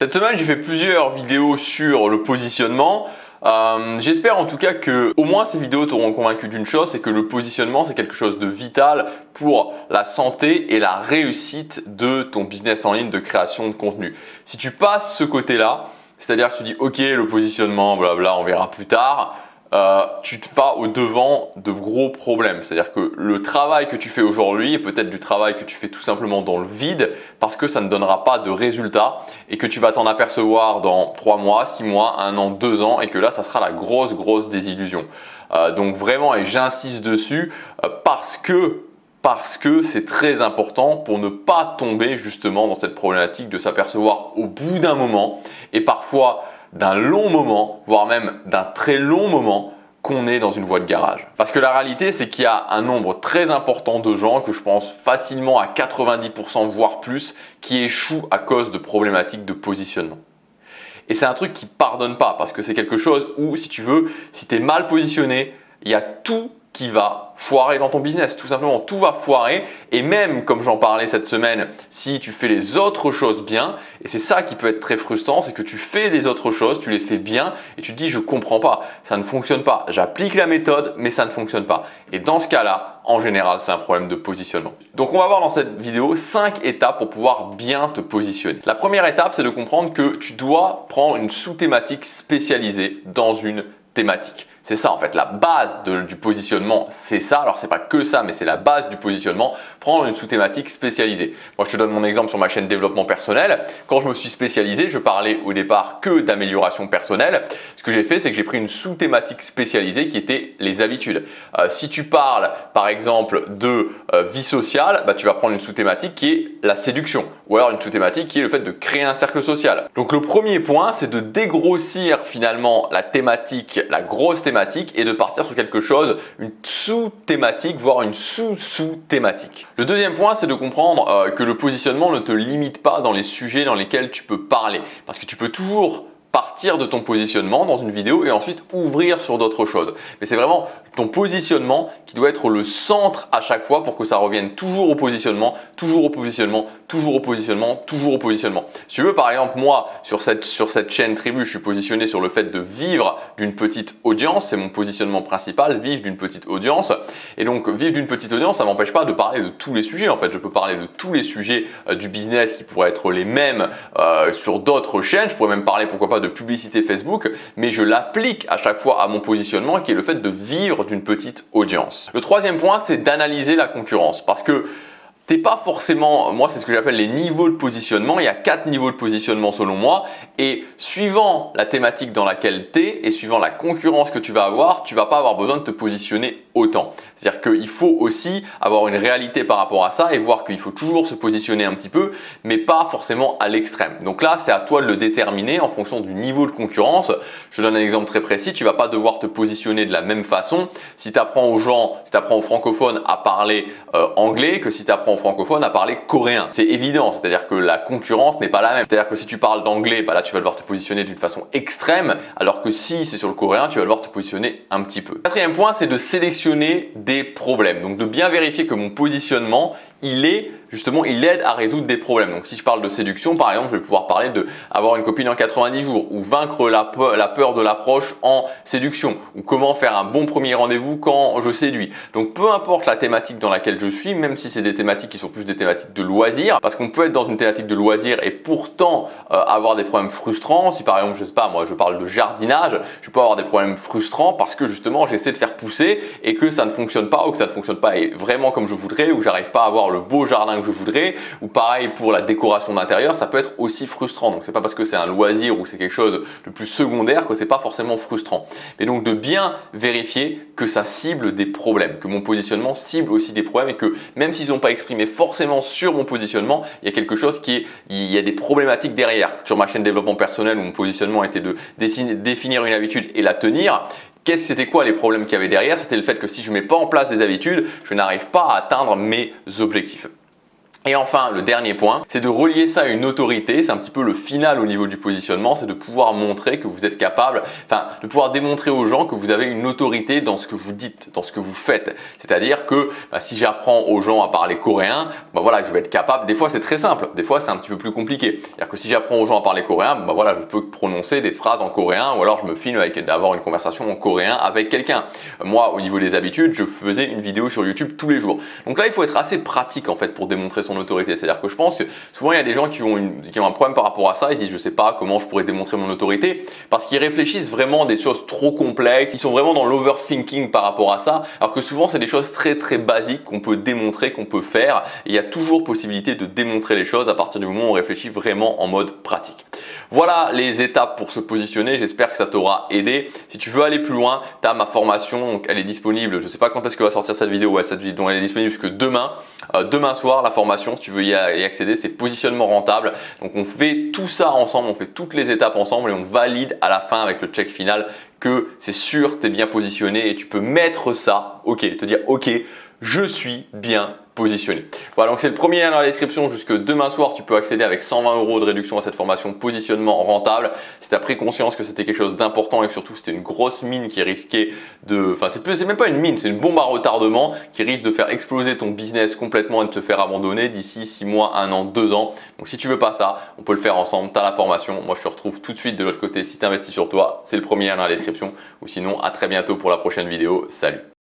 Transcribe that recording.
Cette semaine, j'ai fait plusieurs vidéos sur le positionnement. J'espère en tout cas que au moins ces vidéos t'auront convaincu d'une chose, c'est que le positionnement c'est quelque chose de vital pour la santé et la réussite de ton business en ligne de création de contenu. Si tu passes ce côté-là, c'est-à-dire que tu dis ok le positionnement, blabla, on verra plus tard, tu te vas au devant de gros problèmes. C'est-à-dire que le travail que tu fais aujourd'hui est peut-être du travail que tu fais tout simplement dans le vide parce que ça ne donnera pas de résultats et que tu vas t'en apercevoir dans 3 mois, 6 mois, 1 an, 2 ans et que là, ça sera la grosse désillusion. Donc vraiment, et j'insiste dessus parce que c'est très important pour ne pas tomber justement dans cette problématique de s'apercevoir au bout d'un moment et parfois d'un long moment, voire même d'un très long moment, qu'on est dans une voie de garage. Parce que la réalité, c'est qu'il y a un nombre très important de gens, que je pense facilement à 90% voire plus, qui échouent à cause de problématiques de positionnement. Et c'est un truc qui pardonne pas, parce que c'est quelque chose où, si tu veux, si tu es mal positionné, il y a tout qui va foirer dans ton business. Tout simplement, tout va foirer. Et même, comme j'en parlais cette semaine, si tu fais les autres choses bien, et c'est ça qui peut être très frustrant, c'est que tu fais les autres choses, tu les fais bien, et tu te dis je comprends pas, ça ne fonctionne pas. J'applique la méthode, mais ça ne fonctionne pas. Et dans ce cas-là, en général, c'est un problème de positionnement. Donc on va voir dans cette vidéo 5 étapes pour pouvoir bien te positionner. La première étape, c'est de comprendre que tu dois prendre une sous-thématique spécialisée dans une thématique. C'est ça en fait, la base du positionnement, c'est ça. Alors c'est pas que ça, mais c'est la base du positionnement. Prendre une sous-thématique spécialisée. Moi je te donne mon exemple sur ma chaîne développement personnel. Quand je me suis spécialisé, je parlais au départ que d'amélioration personnelle. Ce que j'ai fait, c'est que j'ai pris une sous-thématique spécialisée qui était les habitudes. Si tu parles par exemple de vie sociale, tu vas prendre une sous-thématique qui est la séduction. Ou alors une sous-thématique qui est le fait de créer un cercle social. Donc le premier point, c'est de dégrossir finalement la thématique, la grosse thématique, et de partir sur quelque chose, une sous-thématique, voire une sous-sous-thématique. Le deuxième point, c'est de comprendre que le positionnement ne te limite pas dans les sujets dans lesquels tu peux parler. Parce que tu peux toujours partir de ton positionnement dans une vidéo et ensuite ouvrir sur d'autres choses. Mais c'est vraiment ton positionnement qui doit être le centre à chaque fois pour que ça revienne toujours au positionnement, toujours au positionnement, toujours au positionnement, toujours au positionnement. Si tu veux, par exemple, moi, sur cette chaîne Tribu, je suis positionné sur le fait de vivre d'une petite audience. C'est mon positionnement principal, vivre d'une petite audience. Et donc, vivre d'une petite audience, ça ne m'empêche pas de parler de tous les sujets. En fait, je peux parler de tous les sujets du business qui pourraient être les mêmes sur d'autres chaînes. Je pourrais même parler, pourquoi pas, de publicité Facebook, mais je l'applique à chaque fois à mon positionnement qui est le fait de vivre d'une petite audience. Le troisième point, c'est d'analyser la concurrence parce que t'es pas forcément, moi c'est ce que j'appelle les niveaux de positionnement. Il y a 4 niveaux de positionnement selon moi et suivant la thématique dans laquelle tu es et suivant la concurrence que tu vas avoir, tu vas pas avoir besoin de te positionner autant. C'est-à-dire qu'il faut aussi avoir une réalité par rapport à ça et voir qu'il faut toujours se positionner un petit peu, mais pas forcément à l'extrême. Donc là, c'est à toi de le déterminer en fonction du niveau de concurrence. Je donne un exemple très précis. Tu vas pas devoir te positionner de la même façon si tu apprends aux gens, si tu apprends aux francophones à parler anglais que si tu apprends aux francophones à parler coréen. C'est évident, c'est-à-dire que la concurrence n'est pas la même. C'est-à-dire que si tu parles d'anglais, là tu vas devoir te positionner d'une façon extrême, alors que si c'est sur le coréen, tu vas devoir te positionner un petit peu. Quatrième point, c'est de sélectionner des problèmes. Donc de bien vérifier que mon positionnement, il aide à résoudre des problèmes. Donc si je parle de séduction, par exemple, je vais pouvoir parler de avoir une copine en 90 jours ou vaincre la peur de l'approche en séduction ou comment faire un bon premier rendez-vous quand je séduis. Donc peu importe la thématique dans laquelle je suis, même si c'est des thématiques qui sont plus des thématiques de loisirs, parce qu'on peut être dans une thématique de loisirs et pourtant avoir des problèmes frustrants. Si par exemple, je sais pas, moi je parle de jardinage, je peux avoir des problèmes frustrants parce que justement j'essaie de faire pousser et que ça ne fonctionne pas ou que ça ne fonctionne pas vraiment comme je voudrais ou que j'arrive pas à avoir le beau jardin que je voudrais, ou pareil pour la décoration d'intérieur, ça peut être aussi frustrant. Donc c'est pas parce que c'est un loisir ou c'est quelque chose de plus secondaire que c'est pas forcément frustrant. Mais donc de bien vérifier que ça cible des problèmes, que mon positionnement cible aussi des problèmes et que même s'ils n'ont pas exprimé forcément sur mon positionnement, il y a quelque chose il y a des problématiques derrière. Sur ma chaîne développement personnel où mon positionnement était de définir une habitude et la tenir. C'était quoi les problèmes qu'il y avait derrière? C'était le fait que si je ne mets pas en place des habitudes, je n'arrive pas à atteindre mes objectifs. Et enfin, le dernier point, c'est de relier ça à une autorité. C'est un petit peu le final au niveau du positionnement, c'est de pouvoir montrer que vous êtes capable, de pouvoir démontrer aux gens que vous avez une autorité dans ce que vous dites, dans ce que vous faites. C'est-à-dire que si j'apprends aux gens à parler coréen, voilà, je vais être capable. Des fois, c'est très simple. Des fois, c'est un petit peu plus compliqué. C'est-à-dire que si j'apprends aux gens à parler coréen, voilà, je peux prononcer des phrases en coréen ou alors je me filme avec d'avoir une conversation en coréen avec quelqu'un. Moi, au niveau des habitudes, je faisais une vidéo sur YouTube tous les jours. Donc là, il faut être assez pratique en fait pour démontrer son autorité. C'est-à-dire que je pense que souvent il y a des gens qui ont un problème par rapport à ça. Ils disent je sais pas comment je pourrais démontrer mon autorité parce qu'ils réfléchissent vraiment à des choses trop complexes. Ils sont vraiment dans l'overthinking par rapport à ça. Alors que souvent c'est des choses très basiques qu'on peut démontrer, qu'on peut faire. Et il y a toujours possibilité de démontrer les choses à partir du moment où on réfléchit vraiment en mode pratique. Voilà les étapes pour se positionner. J'espère que ça t'aura aidé. Si tu veux aller plus loin, tu as ma formation. Donc elle est disponible. Je ne sais pas quand est-ce que va sortir cette vidéo. Ouais, cette vidéo elle est disponible jusque demain. Demain soir, la formation, si tu veux y accéder, c'est positionnement rentable. Donc on fait tout ça ensemble, on fait toutes les étapes ensemble et on valide à la fin avec le check final que c'est sûr, tu es bien positionné et tu peux mettre ça, te dire ok, je suis bien positionné. Voilà, donc c'est le premier lien dans la description. Jusque demain soir, tu peux accéder avec 120 € de réduction à cette formation positionnement rentable. Si tu as pris conscience que c'était quelque chose d'important et que surtout c'était une grosse mine qui risquait de… c'est même pas une mine, c'est une bombe à retardement qui risque de faire exploser ton business complètement et de te faire abandonner d'ici 6 mois, 1 an, 2 ans. Donc si tu veux pas ça, on peut le faire ensemble. Tu as la formation. Moi, je te retrouve tout de suite de l'autre côté si tu investis sur toi. C'est le premier lien dans la description. Ou sinon, à très bientôt pour la prochaine vidéo. Salut!